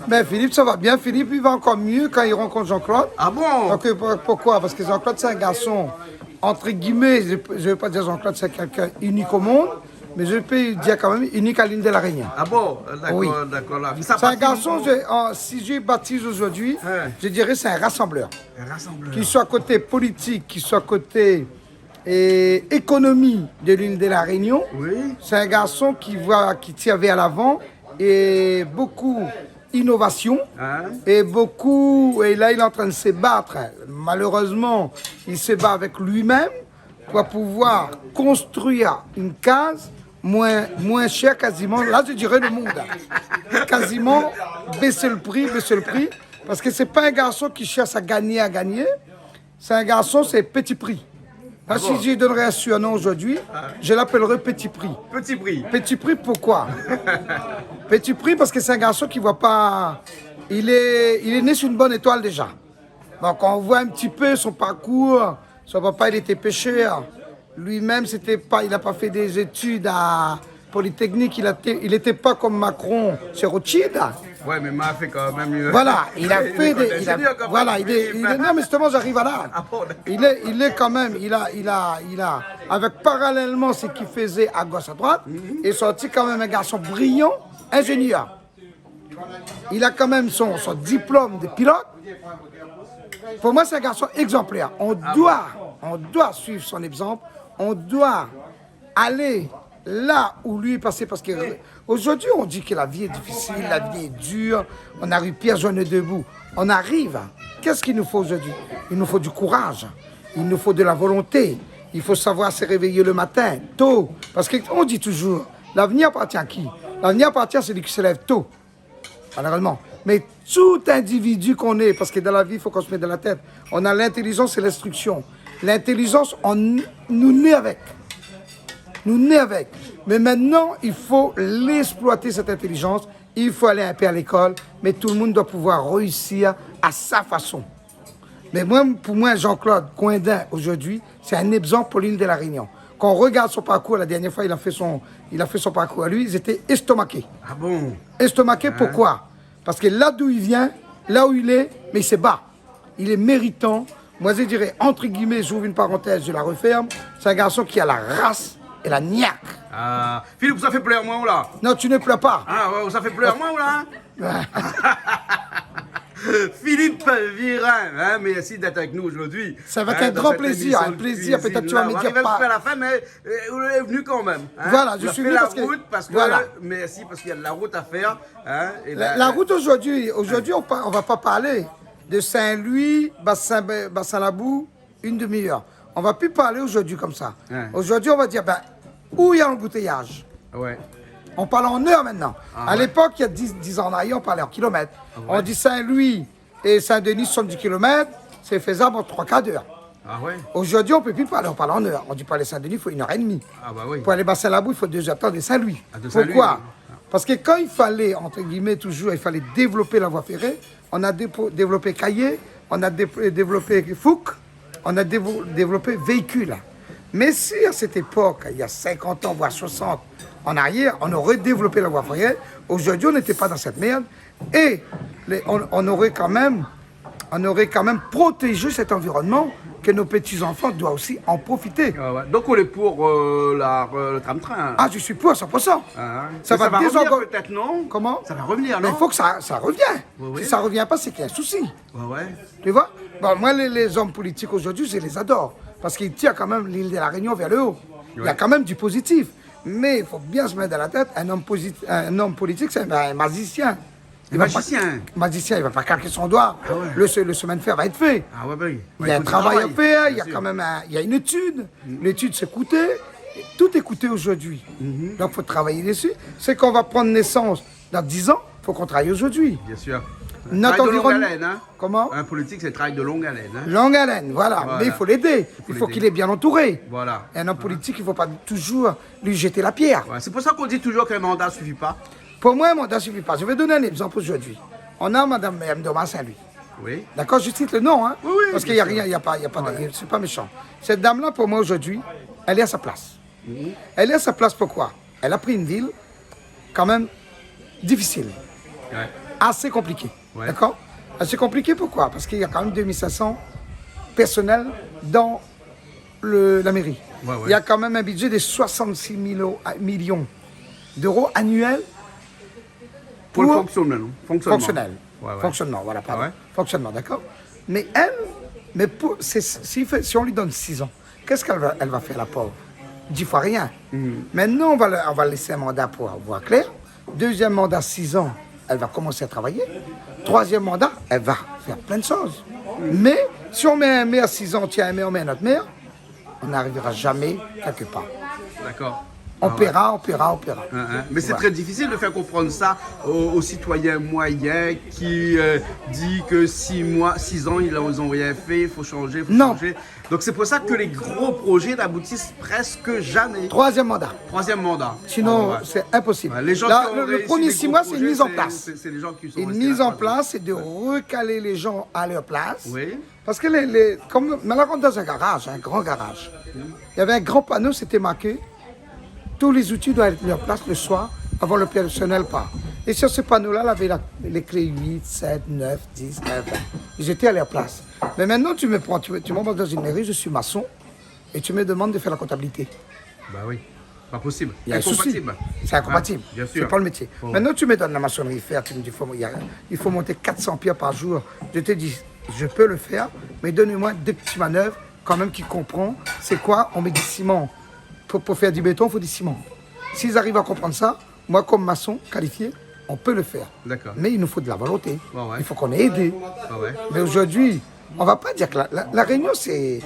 Mais Philippe, ça va bien. Philippe, il va encore mieux quand il rencontre Jean-Claude. Ah bon? Donc, pourquoi? Parce que Jean-Claude, c'est un garçon, entre guillemets, je ne veux pas dire Jean-Claude, c'est quelqu'un unique au monde, mais je peux dire quand même unique à l'île de la Réunion. Ah bon? D'accord, Oui. d'accord. Là. C'est un garçon, si je baptise aujourd'hui, je dirais c'est un rassembleur. Un rassembleur. Qu'il soit côté politique, qu'il soit côté économie de l'île de la Réunion. Oui. C'est un garçon qui tire vers l'avant et beaucoup d'innovation et là il est en train de se battre. Malheureusement, il se bat avec lui-même pour pouvoir construire une case moins chère quasiment. Là, je dirais le monde. Quasiment baisser le prix, parce que c'est pas un garçon qui cherche à gagner. C'est un garçon, c'est petit prix. Là, si je lui donnerais un surnom aujourd'hui, je l'appellerais Petit Prix. Petit prix. Petit Prix, pourquoi? Petit Prix, parce que c'est un garçon qui ne voit pas... Il est né sur une bonne étoile déjà. Donc, on voit un petit peu son parcours. Son papa, il était pêcheur. Lui-même, il n'a pas fait des études à Polytechnique. Il n'était pas comme Macron sur Rothschild. Ouais, mais m'a fait quand même. Voilà, il a fait des. Non, mais justement, j'arrive à là. Ah bon, Il est quand même. Avec parallèlement ce qu'il faisait à gauche, à droite, il est sorti quand même un garçon brillant, ingénieur. Il a quand même son diplôme de pilote. Pour moi, c'est un garçon exemplaire. On doit suivre son exemple. On doit aller là où lui est passé, parce qu'aujourd'hui, on dit que la vie est difficile, la vie est dure, on arrive Pierre Joinnet debout. On arrive. Qu'est-ce qu'il nous faut aujourd'hui? Il nous faut du courage, il nous faut de la volonté, il faut savoir se réveiller le matin, tôt. Parce qu'on dit toujours, l'avenir appartient à qui? L'avenir appartient à celui qui se lève tôt, malheureusement. Mais tout individu qu'on est, parce que dans la vie, il faut qu'on se mette dans la tête, on a l'intelligence et l'instruction. L'intelligence, nous naît avec. Mais maintenant, il faut l'exploiter, cette intelligence. Il faut aller un peu à l'école, mais tout le monde doit pouvoir réussir à sa façon. Mais pour moi, Jean-Claude Coindin, aujourd'hui, c'est un exemple pour l'île de la Réunion. Quand on regarde son parcours, la dernière fois, il a fait son parcours à lui, ils étaient estomaqués. Ah bon? Estomaqués, pourquoi? Parce que là d'où il vient, là où il est, mais il se bat. Il est méritant. Moi, je dirais, entre guillemets, j'ouvre une parenthèse, je la referme. C'est un garçon qui a la race et la niaque. Ah, Philippe, ça fait pleurer moi ou là? Non, tu ne pleures pas. Ah, ouais, ça fait pleurer moi ou là? Philippe Virin, hein, merci d'être avec nous aujourd'hui. Ça va être un grand plaisir, peut-être tu vas me dire pas. On va la fin, mais vous êtes venu quand même. Hein? Voilà, je suis venu parce que voilà. Merci, parce qu'il y a de la route à faire. Hein, et la route aujourd'hui, on va pas parler de Saint-Louis, Bassin-Labou, une demi-heure. On va plus parler aujourd'hui comme ça. Aujourd'hui, on va dire, où il y a l'embouteillage. Ouais. On parle en heures maintenant. À l'époque, il y a 10 ans en arrière, on parlait en kilomètres. On dit Saint-Louis et Saint-Denis, 70 km, c'est faisable en 3 quarts d'heure. Ah ouais. Aujourd'hui, on ne peut plus parler, on parle en heures. On dit pour aller Saint-Denis, il faut 1h30. Ah bah oui. Pour aller Bassin-Labou, il faut 2 heures de Saint-Louis. Pourquoi? Parce que quand il fallait, entre guillemets, toujours, il fallait développer la voie ferrée, on a développé Caillé, on a développé Fouque, on a développé véhicule. Mais si à cette époque, il y a 50 ans, voire 60 en arrière, on aurait développé la voie ferrée, aujourd'hui on n'était pas dans cette merde et on aurait quand même protégé cet environnement que nos petits-enfants doivent aussi en profiter. Donc on est pour le tram-train. Ah, je suis pour à 100%. Ça va revenir peut-être, non? Comment? Ça va revenir, non? Mais il faut que ça revienne. Oui. Si ça ne revient pas, c'est qu'il y a un souci. Ouais. Tu vois? Bon, moi, les hommes politiques aujourd'hui, je les adore. Parce qu'ils tirent quand même l'île de la Réunion vers le haut. Il y a quand même du positif. Mais il faut bien se mettre dans la tête, un homme politique, c'est un magicien. Magicien, il ne va pas claquer son doigt. Le chemin de fer va être fait. Ah ouais, oui. Il y a un travail à faire, il y a quand même une étude. L'étude, c'est coûté. Tout est coûté aujourd'hui. Donc, il faut travailler dessus. C'est qu'on va prendre naissance dans 10 ans, il faut qu'on travaille aujourd'hui. Bien sûr. Notre travail de longue environnement. haleine, hein? Comment? Un politique, c'est le travail de longue haleine. Hein? Longue haleine, voilà. Mais il faut l'aider. Il faut qu'il est bien entouré. Voilà. Et un homme politique, il ne faut pas toujours lui jeter la pierre. Ouais, c'est pour ça qu'on dit toujours qu'un mandat ne suffit pas. Pour moi, un mandat ne suffit pas. Je vais donner un exemple aujourd'hui. On a Mme Mdoma Saint-Louis. Oui. D'accord, je cite le nom, hein? Oui, parce qu'il n'y a rien, c'est pas méchant. Cette dame-là, pour moi, aujourd'hui, elle est à sa place. Elle est à sa place pourquoi? Elle a pris une ville quand même difficile. Ouais. assez compliqué. Ouais. D'accord? Assez compliqué, pourquoi? Parce qu'il y a quand même 2500 personnels dans la mairie. Ouais, ouais. Il y a quand même un budget de 66 millions d'euros annuels Pour le fonctionnement. Fonctionnement. fonctionnel. Ouais, ouais. Fonctionnement, voilà, pardon. Ah ouais. Fonctionnement, d'accord? Mais elle, si on lui donne 6 ans, qu'est-ce qu'elle va faire, la pauvre? 10 fois rien. Maintenant, on va laisser un mandat pour avoir clair. Deuxième mandat, 6 ans, elle va commencer à travailler. Troisième mandat, elle va faire plein de choses. Mais si on met un maire 6 ans, tiens, un maire, on met un autre maire, on n'arrivera jamais quelque part. D'accord. On Ah ouais. paiera. Mais c'est Voilà. très difficile de faire comprendre ça aux citoyens moyens qui dit que 6 ans, ils n'ont rien fait, il faut changer, il faut Non. changer. Donc c'est pour ça que les gros projets n'aboutissent presque jamais. Troisième mandat. Troisième mandat. Sinon, Ah ouais. c'est impossible. Ouais, les gens Là, qui ont le réussi premier les 6 gros mois, c'est une projets, mise en place. C'est les gens qui sont Une restés mise là, en quoi. place, c'est de recaler les gens à leur place. Oui. Parce que comme mais là, on rentre dans un garage, un grand garage. Il y avait un grand panneau, c'était marqué tous les outils doivent être à leur place le soir avant le personnel part. Et sur ce panneau-là, il y avait les clés 8, 7, 9, 10, 11. Ils étaient à leur place. Mais maintenant, tu m'envoies dans une mairie, je suis maçon, et tu me demandes de faire la comptabilité. Bah oui. Pas possible. Il y a un souci. Incompatible. C'est incompatible. Ah, bien sûr. C'est pas le métier. Faut- Maintenant, tu me donnes la maçonnerie faire, tu me dis il faut monter 400 pierres par jour. Je te dis, je peux le faire, mais donnez-moi deux petites manœuvres, quand même, qui comprend. C'est quoi? On met du ciment. Pour faire du béton, il faut du ciment. S'ils arrivent à comprendre ça, moi, comme maçon qualifié, on peut le faire. D'accord. Mais il nous faut de la volonté. Ouais, ouais. Il faut qu'on ait aidé. Ah ouais. Mais aujourd'hui, on ne va pas dire que la Réunion, c'est.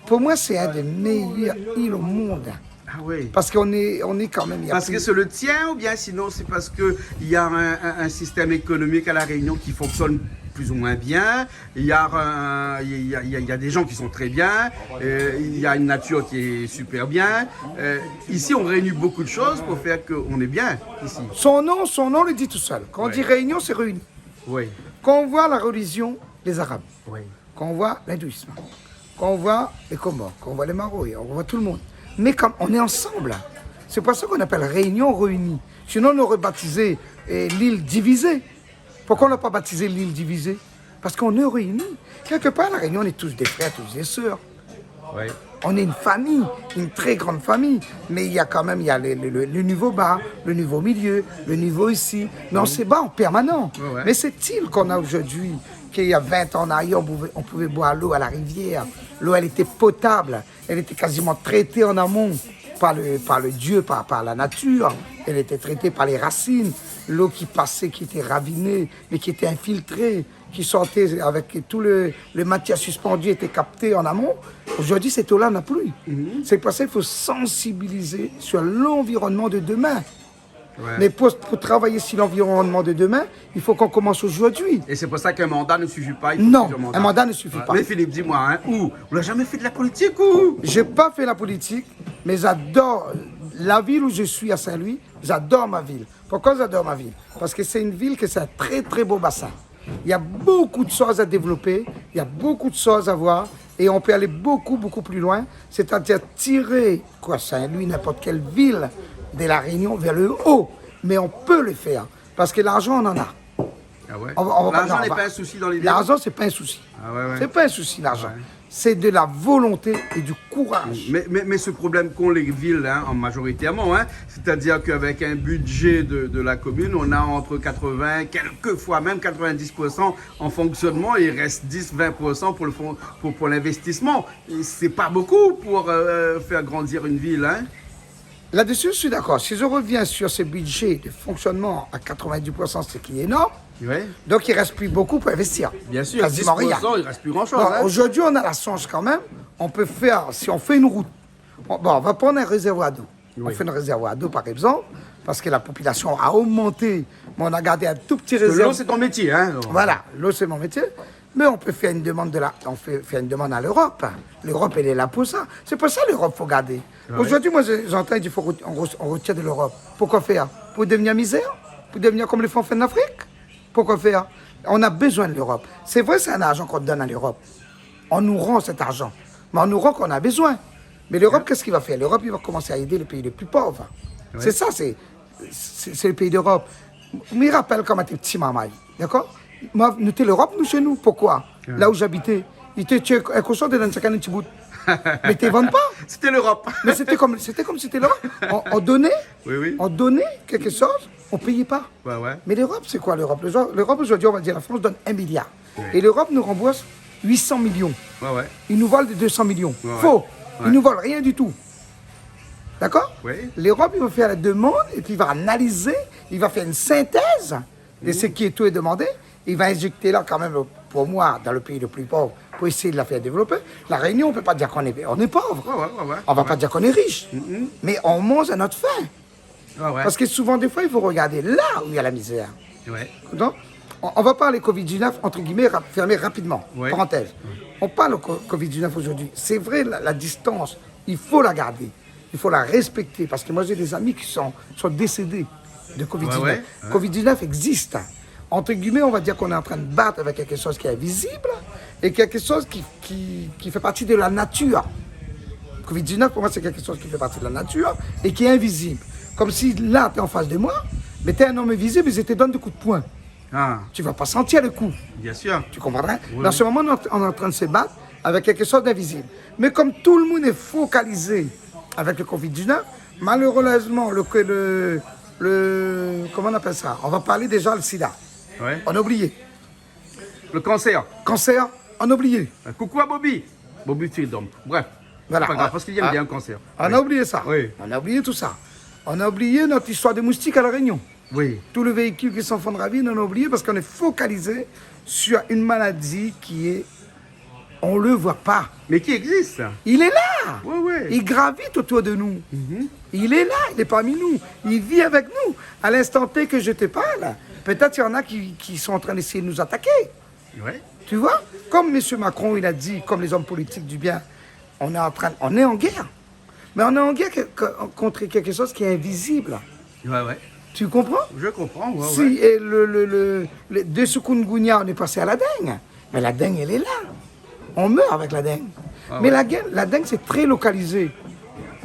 Pour moi, c'est un des meilleures îles au monde. Ah oui. Parce qu'on est quand même. il y a Parce plus- que c'est le tien ou bien sinon c'est parce qu'il y a un système économique à La Réunion qui fonctionne plus ou moins bien, il y a des gens qui sont très bien, il y a une nature qui est super bien. Ici on réunit beaucoup de choses pour faire qu'on est bien ici. Son nom le dit tout seul. Quand on dit réunion, c'est réuni. Oui, Quand on voit la religion, les Arabes, oui. quand on voit l'hindouisme, quand on voit les Comores, quand on voit les Marois, on voit tout le monde. Mais comme on est ensemble, c'est pour ça qu'on appelle réunion réunie. Sinon on aurait baptisé l'île divisée. Pourquoi on n'a pas baptisé l'île divisée? Parce qu'on est réunis. Quelque part, la Réunion, on est tous des frères, tous des sœurs. Oui. On est une famille, une très grande famille. Mais il y a quand même le niveau bas, le niveau milieu, le niveau ici. Mais on se bat en permanent. Ouais, ouais. Mais cette île qu'on a aujourd'hui, qu'il y a 20 ans en arrière, on pouvait boire l'eau à la rivière. L'eau, elle était potable. Elle était quasiment traitée en amont par le Dieu, par la nature. Elle était traitée par les racines. L'eau qui passait, qui était ravinée, mais qui était infiltrée, qui sortait avec tout le matière suspendue était capté en amont. Aujourd'hui, cette eau-là n'a plus. C'est pour ça qu'il faut sensibiliser sur l'environnement de demain. Ouais. Mais pour travailler sur l'environnement de demain, il faut qu'on commence aujourd'hui. Et c'est pour ça qu'un mandat ne suffit pas. Il faut Non, plusieurs un mandat ne suffit pas. Mais Philippe, dis-moi, hein, où? On n'a jamais fait de la politique ou? J'ai pas fait la politique, mais j'adore la ville où je suis à Saint-Louis. J'adore ma ville. Pourquoi j'adore ma ville? Parce que c'est une ville qui c'est un très très beau bassin. Il y a beaucoup de choses à développer, il y a beaucoup de choses à voir, et on peut aller beaucoup beaucoup plus loin. C'est-à-dire tirer Saint-Louis, n'importe quelle ville de la Réunion vers le haut. Mais on peut le faire parce que l'argent on en a. Ah ouais. non, L'argent n'est on va- pas un souci dans les villes. L'argent c'est pas un souci. Ah ouais, ouais. C'est pas un souci l'argent. Ouais. C'est de la volonté et du courage. Mais ce problème qu'ont les villes, hein, en majoritairement, hein, c'est-à-dire qu'avec un budget de la commune, on a entre 80, quelquefois même 90% en fonctionnement, et il reste 10-20% pour l'investissement. Et c'est pas beaucoup pour faire grandir une ville. Hein. Là-dessus, je suis d'accord. Si je reviens sur ce budget de fonctionnement à 90%, ce qui est énorme, Oui, donc il ne reste plus beaucoup pour investir. bien sûr, Quasiment 10%, rien. il ne reste plus grand-chose. Bon, Hein. aujourd'hui, on a la chance quand même. On peut faire, si on fait une route, on va prendre un réservoir d'eau. On Oui. fait un réservoir d'eau, par exemple, parce que la population a augmenté, mais on a gardé un tout petit Parce que réservoir. l'eau, c'est ton métier. Hein. Voilà, l'eau c'est mon métier. Mais on peut faire une demande on fait faire une demande à l'Europe. L'Europe, elle est là pour ça. C'est pour ça l'Europe, il faut garder. Aujourd'hui, moi, j'entends qu'il faut on retire de l'Europe. Pourquoi faire? Pour devenir misère? Pour devenir comme les fonds en Afrique? Pourquoi faire? On a besoin de l'Europe. C'est vrai, c'est un argent qu'on donne à l'Europe. On nous rend cet argent. Mais on nous rend qu'on a besoin. Mais l'Europe, qu'est-ce qu'il va faire? L'Europe, il va commencer à aider les pays les plus pauvres. C'est ça, c'est le pays d'Europe. me rappelle quand j'étais petit, maman. D'accord? Moi, nous étions l'Europe, nous, chez nous. Pourquoi? Là où j'habitais. Il était conscient de dans un petit bout. Mais tu ne vends pas. C'était l'Europe. Mais c'était comme c'était l'Europe. On donnait, Oui, oui. on donnait quelque chose, on ne payait pas. Ouais, ouais. Mais l'Europe, c'est quoi l'Europe? L'Europe, aujourd'hui, on va dire, la France donne 1 milliard. Et l'Europe nous rembourse 800 millions. Ouais, ouais. Ils nous volent des 200 millions. Ouais, ouais. Faux. Ouais. Ils nous volent rien du tout. D'accord? Oui. L'Europe, il va faire la demande et puis il va analyser, il va faire une synthèse de ce qui est tout est demandé. Il va injecter là, quand même, pour moi, dans le pays le plus pauvre, pour essayer de la faire développer. La Réunion, on ne peut pas dire qu'on est pauvre. Ouais, ouais, ouais. On ne va pas dire qu'on est riche. Mais on mange à notre faim. Ouais, ouais. Parce que souvent, des fois, il faut regarder là où il y a la misère. Ouais. Donc, on va parler Covid-19, entre guillemets, fermé rapidement. Ouais. Parenthèse. On parle Covid-19 aujourd'hui. C'est vrai, la distance, il faut la garder. Il faut la respecter. Parce que moi, j'ai des amis qui sont décédés de Covid-19. Ouais, ouais. Covid-19 existe. Entre guillemets, on va dire qu'on est en train de battre avec quelque chose qui est invisible et quelque chose qui fait partie de la nature. Covid-19, pour moi, c'est quelque chose qui fait partie de la nature et qui est invisible. Comme si là, tu es en face de moi, mais tu es un homme invisible et je te donne des coups de poing. Ah, Tu ne vas pas sentir le coup. bien sûr. Tu comprendrais? Oui. Dans ce moment, on est en train de se battre avec quelque chose d'invisible. Mais comme tout le monde est focalisé avec le Covid-19, malheureusement, comment on appelle ça? On va parler déjà le sida. Ouais. On a oublié. Le cancer. Cancer, on a oublié. Coucou à Bobby. Bobby Freedom. Bref. Voilà. C'est pas grave, parce qu'il aime bien le cancer. On Oui. a oublié ça. Oui. On a oublié tout ça. On a oublié notre histoire des moustiques à La Réunion. Oui. Tous les véhicules qui sont en de ravine, on a oublié parce qu'on est focalisé sur une maladie qui est... On ne le voit pas. Mais qui existe. Il est là. Oui, oui. Il gravite autour de nous. Il est là, il est parmi nous. Il vit avec nous. À l'instant T que je te parle, peut-être il y en a qui sont en train d'essayer de nous attaquer. Ouais. Tu vois? Comme M. Macron, il a dit, comme les hommes politiques du bien, on est en guerre. Mais on est en guerre contre quelque chose qui est invisible. Ouais, ouais. Tu comprends? Je comprends. Ouais, Si ouais. et de Chikungunya, on est passé à la dengue. Mais la dengue, elle est là. On meurt avec la dengue. Ah Mais ouais. la dengue, c'est très localisé.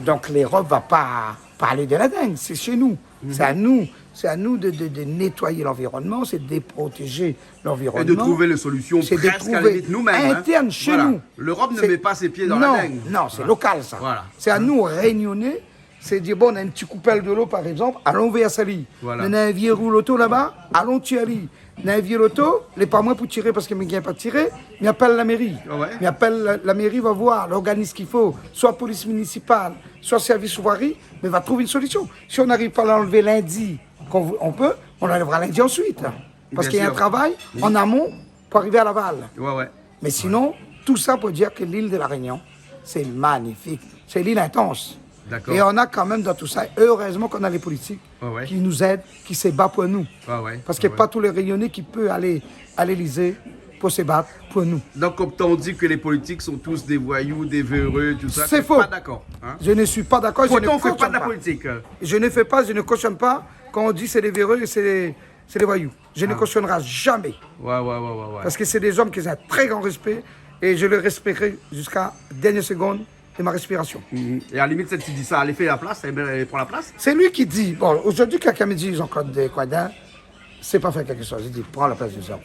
Donc l'Europe ne va pas parler de la dengue. C'est chez nous. C'est à nous. C'est à nous de nettoyer l'environnement, c'est de protéger l'environnement. Et de trouver les solutions C'est de presque à la trouver limite nous-mêmes. interne chez Voilà. nous. L'Europe ne C'est- met pas ses pieds dans non, la dengue. Non, c'est Voilà. local ça. Voilà. C'est à nous, réunionnais, c'est dire, bon, on a un petit coupelle de l'eau par exemple, allons vers Sali. Voilà. On a un vieux rouleau là-bas, allons Tiali. On a un vieux loto, les pas moins pour tirer parce que ne vient pas tirer, mais appelle la mairie. Ah ouais. Mais appelle la mairie, va voir l'organisme qu'il faut, soit police municipale, soit service voirie, mais va trouver une solution. Si on n'arrive pas à l'enlever lundi, on peut, on l'enlèvera lundi ensuite. Parce Bien qu'il y a un sûr. travail en amont pour arriver à l'aval. Ouais, ouais. Mais sinon, tout ça pour dire que l'île de la Réunion, c'est magnifique. C'est l'île intense. D'accord. Et on a quand même dans tout ça, heureusement qu'on a les politiques Ouais, ouais. qui nous aident, qui se battent pour nous. Ouais, ouais. Parce qu'il Ouais, n'y a pas tous les Réunionnais qui peuvent aller à l'Élysée pour se battre pour nous. Donc, comme on dit que les politiques sont tous des voyous, des véreux, tout ça, C'est t'es faux. pas d'accord. Hein? Je ne suis pas d'accord. je ne Pourtant, on fait pas cautionne de la politique. Je ne fais pas, je ne cautionne pas quand on dit c'est des véreux et c'est des voyous. Je ne cautionnerai jamais. Ouais, ouais, ouais, ouais, ouais. Parce que c'est des hommes qui ont un très grand respect et je les respecterai jusqu'à la dernière seconde de ma respiration. Mhm. Et à la limite, si tu dis ça, allez faire la place, elle prend la place. C'est lui qui dit, bon, aujourd'hui, quelqu'un me dit Jean-Claude Coindin, c'est pas faire quelque chose. Il dit, prends la place de Jean.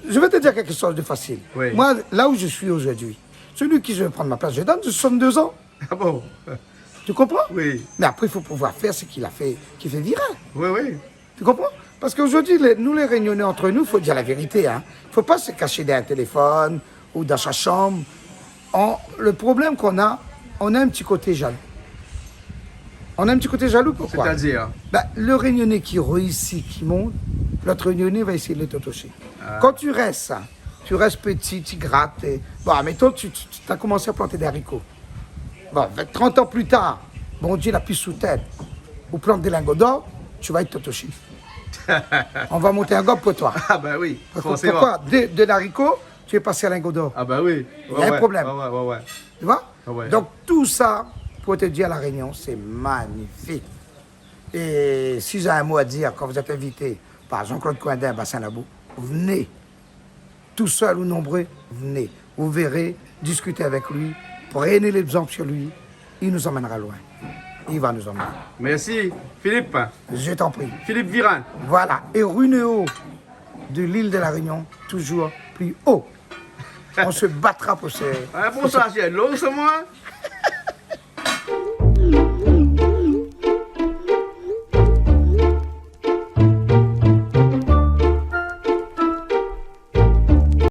Je vais te dire quelque chose de facile. Oui. Moi, là où je suis aujourd'hui, celui qui veut prendre ma place, je donne 62 ans. Ah bon? Tu comprends? Oui. Mais après, il faut pouvoir faire ce qu'il a fait, qui fait virer. Oui, oui. Tu comprends? Parce qu'aujourd'hui, nous les réunionnais entre nous, il faut dire la vérité. Hein. Il ne faut pas se cacher derrière un téléphone ou dans sa chambre. Le problème qu'on a, on a un petit côté jaloux. On a un petit côté jaloux, pourquoi? C'est-à-dire? Ben, le réunionnais qui réussit, qui monte, l'autre réunionnais va essayer de te toucher. Quand tu restes petit, tu grattes. Bon, mettons, tu as commencé à planter des haricots. Bon, 30 ans plus tard, bon Dieu, la pisse sous tête, ou plante des lingots d'or, tu vas être touché. On va monter un gobe pour toi. Ah bah oui, forcément. Pourquoi? De l'haricot, tu es passé à lingot d'or. Ah bah oui. Il y a un problème. Ouais, ouais, ouais. Tu vois? Ah ouais. Donc tout ça, pour te dire, à La Réunion, c'est magnifique. Et si j'ai un mot à dire, quand vous êtes invité par Jean-Claude Coindin à Bassin-Labou, venez. Tout seul ou nombreux, venez. Vous verrez, discutez avec lui, prenez l'exemple sur lui, il nous emmènera loin. il va nous emmener. Merci. Philippe. Je t'en prie. Philippe Viran. Voilà. Et Runeo de l'île de la Réunion, toujours plus haut. On se battra pour ce... Bonsoir, c'est l'eau, c'est moi.